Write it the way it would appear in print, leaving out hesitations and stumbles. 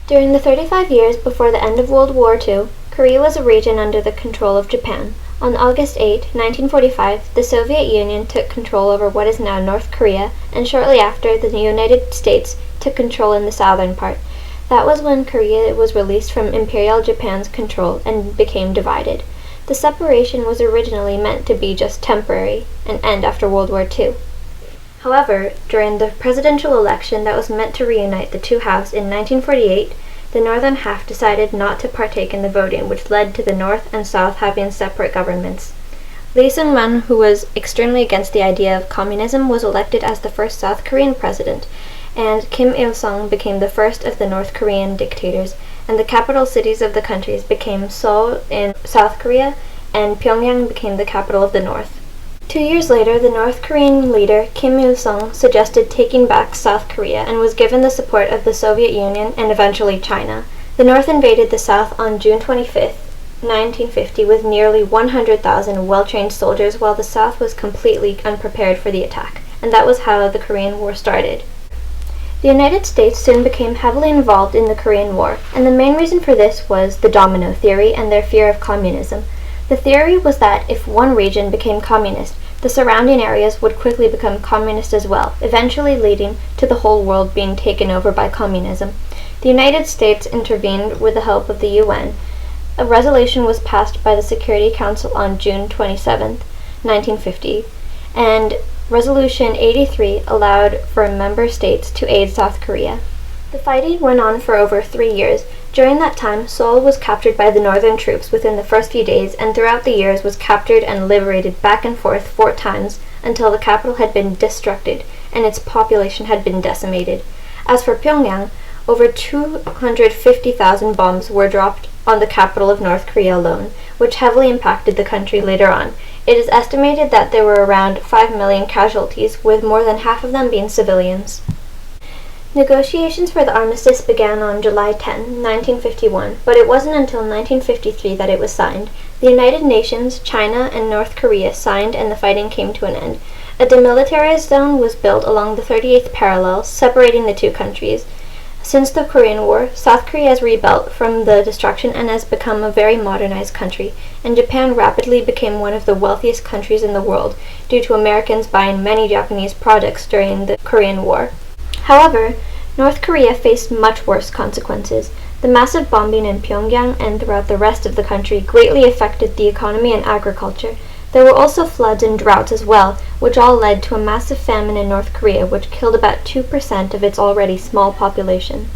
During the 35 years before the end of World War II, Korea was a region under the control of Japan. On August 8, 1945, the Soviet Union took control over what is now North Korea, and shortly after, the United States took control in the southern part. That was when Korea was released from Imperial Japan's control and became divided. The separation was originally meant to be just temporary and end after World War II. However, during the presidential election that was meant to reunite the two halves in 1948, the northern half decided not to partake in the voting, which led to the North and South having separate governments. Lee Seung-man, who was extremely against the idea of communism, was elected as the first South Korean president, and Kim Il-sung became the first of the North Korean dictators, and the capital cities of the countries became Seoul in South Korea, and Pyongyang became the capital of the North. 2 years later, the North Korean leader Kim Il-sung suggested taking back South Korea and was given the support of the Soviet Union and eventually China. The North invaded the South on June 25, 1950 with nearly 100,000 well-trained soldiers, while the South was completely unprepared for the attack, and that was how the Korean War started. The United States soon became heavily involved in the Korean War, and the main reason for this was the domino theory and their fear of communism. The theory was that if one region became communist, the surrounding areas would quickly become communist as well, eventually leading to the whole world being taken over by communism. The United States intervened with the help of the UN. A resolution was passed by the Security Council on June 27, 1950, and Resolution 83 allowed for member states to aid South Korea. The fighting went on for over 3 years. During that time, Seoul was captured by the northern troops within the first few days, and throughout the years was captured and liberated back and forth 4 times until the capital had been destructed and its population had been decimated. As for Pyongyang, over 250,000 bombs were dropped on the capital of North Korea alone, which heavily impacted the country later on. It is estimated that there were around 5 million casualties, with more than half of them being civilians. Negotiations for the armistice began on July 10, 1951, but it wasn't until 1953 that it was signed. The United Nations, China, and North Korea signed, and the fighting came to an end. A demilitarized zone was built along the 38th parallel, separating the two countries. Since the Korean War, South Korea has rebuilt from the destruction and has become a very modernized country, and Japan rapidly became one of the wealthiest countries in the world due to Americans buying many Japanese products during the Korean War. However, North Korea faced much worse consequences. The massive bombing in Pyongyang and throughout the rest of the country greatly affected the economy and agriculture. There were also floods and droughts as well, which all led to a massive famine in North Korea, which killed about 2% of its already small population.